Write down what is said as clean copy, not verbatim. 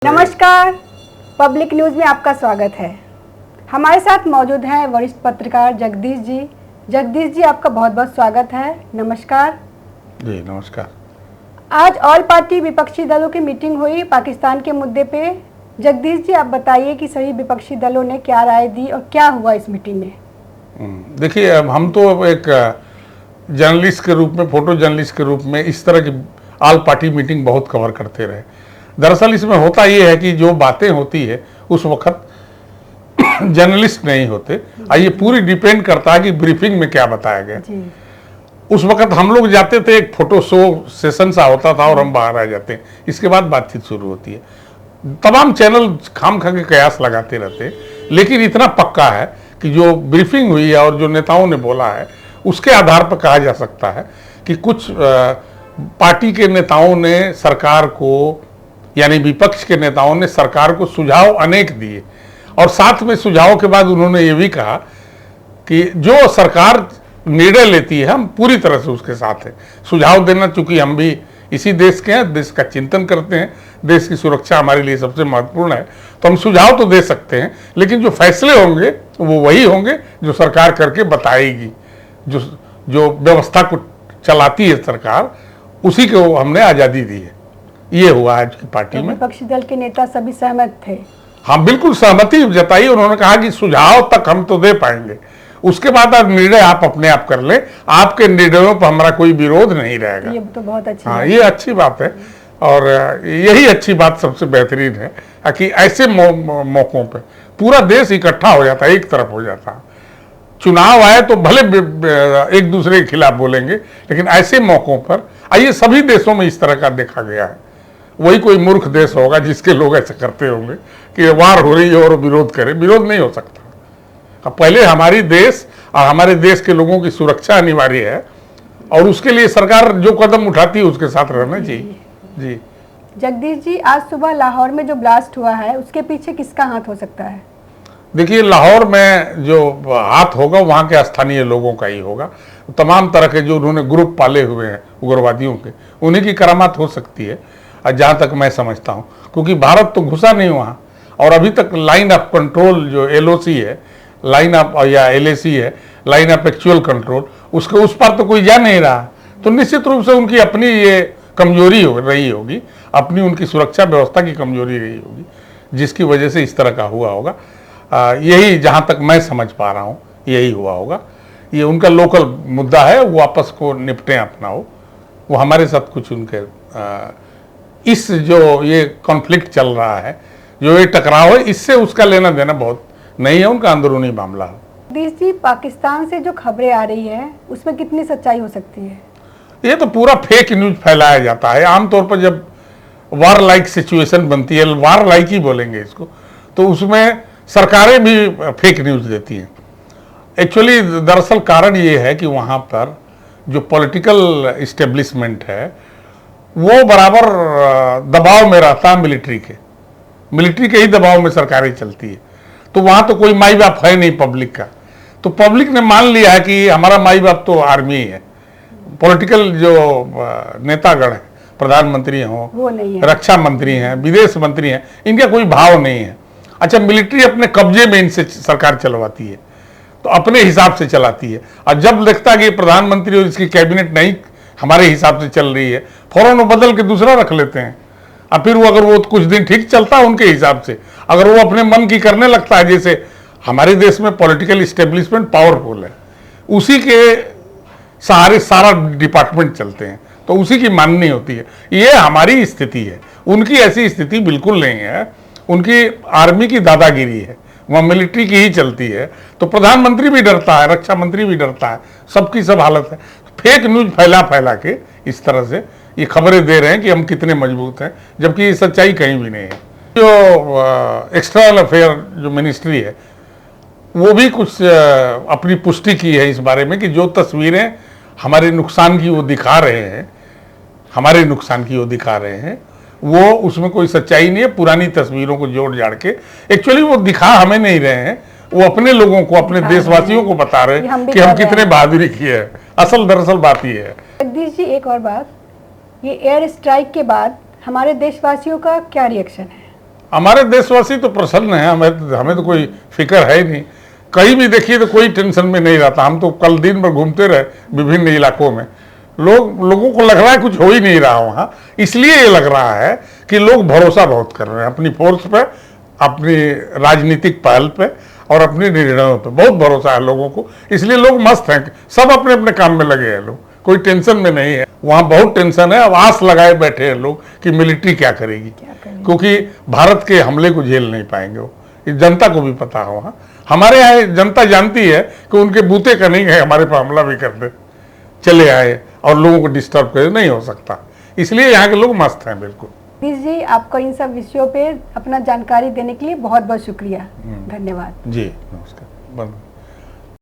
नमस्कार, public news में आपका स्वागत है। हमारे साथ मौजूद हैं वरिष्ठ पत्रकार जगदीश जी। जगदीश जी, आपका बहुत बहुत स्वागत है। नमस्कार जी। नमस्कार। आज ऑल पार्टी विपक्षी दलों की मीटिंग हुई पाकिस्तान के मुद्दे पे। जगदीश जी, आप बताइए कि सभी विपक्षी दलों ने क्या राय दी और क्या हुआ इस मीटिंग में। देखिए, अब हम तो एक जर्नलिस्ट के रूप में, फोटो जर्नलिस्ट के रूप में इस तरह की ऑल पार्टी मीटिंग बहुत कवर करते रहे। दरअसल इसमें होता ये है कि जो बातें होती है उस वक्त जर्नलिस्ट नहीं होते। ये पूरी डिपेंड करता है कि ब्रीफिंग में क्या बताया गया। उस वक्त हम लोग जाते थे, एक फोटो शो सेशन सा होता था और हम बाहर आ जाते हैं। इसके बाद बातचीत शुरू होती है। तमाम चैनल खाम खा के कयास लगाते रहते हैं, लेकिन इतना पक्का है कि जो ब्रीफिंग हुई है और जो नेताओं ने बोला है उसके आधार पर कहा जा सकता है कि कुछ पार्टी के नेताओं ने सरकार को, यानी विपक्ष के नेताओं ने सरकार को सुझाव अनेक दिए, और साथ में सुझावों के बाद उन्होंने ये भी कहा कि जो सरकार निर्णय लेती है हम पूरी तरह से उसके साथ हैं। सुझाव देना, चूंकि हम भी इसी देश के हैं, देश का चिंतन करते हैं, देश की सुरक्षा हमारे लिए सबसे महत्वपूर्ण है, तो हम सुझाव तो दे सकते हैं, लेकिन जो फैसले होंगे वो वही होंगे जो सरकार करके बताएगी। जो व्यवस्था को चलाती है सरकार, उसी को हमने आज़ादी दी है। ये हुआ आज की पार्टी में। विपक्षी दल के नेता सभी सहमत थे। हाँ, बिल्कुल सहमति जताई। उन्होंने कहा कि सुझाव तक हम तो दे पाएंगे, उसके बाद आप निर्णय आप अपने आप कर लें, आपके निर्णयों पर हमारा कोई विरोध नहीं रहेगा। ये तो बहुत अच्छी हाँ, ये अच्छी बात है, और यही अच्छी बात सबसे बेहतरीन है कि ऐसे मौकों पे पूरा देश इकट्ठा हो जाता है, एक तरफ हो जाता है। चुनाव आए तो भले एक दूसरे के खिलाफ बोलेंगे, लेकिन ऐसे मौकों पर आइए, सभी देशों में इस तरह का देखा गया है। वही कोई मूर्ख देश होगा जिसके लोग ऐसे करते होंगे कि वार हो रही है और विरोध करे। विरोध नहीं हो सकता। अब पहले हमारी देश और हमारे देश के लोगों की सुरक्षा अनिवार्य है, और उसके लिए सरकार जो कदम उठाती है उसके साथ रहना चाहिए। जी जगदीश जी, आज सुबह लाहौर में जो ब्लास्ट हुआ है उसके पीछे किसका हाथ हो सकता है? देखिए, लाहौर में जो हाथ होगा वहाँ के स्थानीय लोगों का ही होगा। तमाम तरह के जो उन्होंने ग्रुप पाले हुए हैं उग्रवादियों के, उन्हीं की करामात हो सकती है, जहाँ तक मैं समझता हूँ, क्योंकि भारत तो घुसा नहीं वहाँ, और अभी तक लाइन ऑफ कंट्रोल जो LOC है, लाइन ऑफ या LAC है, लाइन ऑफ एक्चुअल कंट्रोल, उसके उस पर तो कोई जा नहीं रहा। तो निश्चित रूप से उनकी अपनी ये कमजोरी रही होगी, अपनी उनकी सुरक्षा व्यवस्था की कमजोरी रही होगी, जिसकी वजह से इस तरह का हुआ होगा। यही जहाँ तक मैं समझ पा रहा हूँ यही हुआ होगा। ये उनका लोकल मुद्दा है, वो आपस को निपटें अपना हो। वो हमारे साथ कुछ उनके इस जो ये कॉन्फ्लिक्ट चल रहा है, जो ये टकराव है, इससे उसका लेना देना बहुत नहीं है, उनका अंदरूनी मामला है। जगदीश जी, पाकिस्तान से जो खबरें आ रही है उसमें कितनी सच्चाई हो सकती है? ये तो पूरा फेक न्यूज फैलाया जाता है। आमतौर पर जब वार लाइक सिचुएशन बनती है, वार लाइक ही बोलेंगे इसको, तो उसमें सरकारें भी फेक न्यूज देती हैं। एक्चुअली दरअसल कारण ये है कि वहाँ पर जो पॉलिटिकल इस्टेब्लिशमेंट है वो बराबर दबाव में रहता है मिलिट्री के ही दबाव में सरकारें चलती है। तो वहाँ तो कोई माई बाप है नहीं पब्लिक का, तो पब्लिक ने मान लिया है कि हमारा माई बाप तो आर्मी है। पॉलिटिकल जो नेतागण है, प्रधानमंत्री हों, रक्षा मंत्री हैं, विदेश मंत्री हैं, इनका कोई भाव नहीं है। अच्छा, मिलिट्री अपने कब्जे में इनसे सरकार चलवाती है, तो अपने हिसाब से चलाती है, और जब देखता है कि प्रधानमंत्री और इसकी कैबिनेट नहीं हमारे हिसाब से चल रही है, फौरन वो बदल के दूसरा रख लेते हैं। और फिर वो अगर वो कुछ दिन ठीक चलता है उनके हिसाब से, अगर वो अपने मन की करने लगता है, जैसे हमारे देश में पॉलिटिकल इस्टेब्लिशमेंट पावरफुल है, उसी के सहारे सारा डिपार्टमेंट चलते हैं, तो उसी की माननी होती है। ये हमारी स्थिति है, उनकी ऐसी स्थिति बिल्कुल नहीं है। उनकी आर्मी की दादागिरी है, वहाँ मिलिट्री की ही चलती है, तो प्रधानमंत्री भी डरता है, रक्षा मंत्री भी डरता है, सबकी सब हालत है। फेक न्यूज फैला के इस तरह से ये खबरें दे रहे हैं कि हम कितने मजबूत हैं, जबकि ये सच्चाई कहीं भी नहीं है। जो एक्सटर्नल अफेयर जो मिनिस्ट्री है, वो भी कुछ अपनी पुष्टि की है इस बारे में कि जो तस्वीरें हमारे नुकसान की वो दिखा रहे हैं, वो उसमें कोई सच्चाई नहीं है। पुरानी तस्वीरों को जोड़ जाड़ के एक्चुअली वो दिखा हमें नहीं रहे हैं, वो अपने लोगों को, अपने देशवासियों को बता रहे हैं कि हम कितने बहादुरी किए हैं। दरअसल बात ये है। जगदीश जी, एक और बात, ये एयर स्ट्राइक के बाद हमारे देशवासियों का क्या रिएक्शन है? हमारे देशवासी तो प्रसन्न हैं, हमें तो कोई फिक्र है ही नहीं। कहीं भी देखिए तो कोई टेंशन में नहीं रहता। हम तो कल दिन भर घूमते रहे विभिन्न इलाकों में, लोगों को लग रहा है कुछ हो ही नहीं रहा वहाँ। इसलिए ये लग रहा है कि लोग भरोसा बहुत कर रहे हैं अपनी फोर्स पे, अपनी राजनीतिक पहल पे और अपने निर्णयों पे बहुत भरोसा है लोगों को। इसलिए लोग मस्त हैं, सब अपने अपने काम में लगे हैं, लोग कोई टेंशन में नहीं है। वहाँ बहुत टेंशन है, अब आस लगाए बैठे हैं लोग कि मिलिट्री क्या करेगी, क्योंकि भारत के हमले को झेल नहीं पाएंगे वो। इस जनता को भी पता है वहाँ। हमारे यहाँ जनता जानती है कि उनके बूते का नहीं है हमारे पर हमला भी कर दे, चले आए और लोगों को डिस्टर्ब करे, नहीं हो सकता। इसलिए यहाँ के लोग मस्त हैं बिल्कुल। जगदीश जी, आपको इन सब विषयों पे अपना जानकारी देने के लिए बहुत बहुत शुक्रिया, धन्यवाद जी नमस्कार।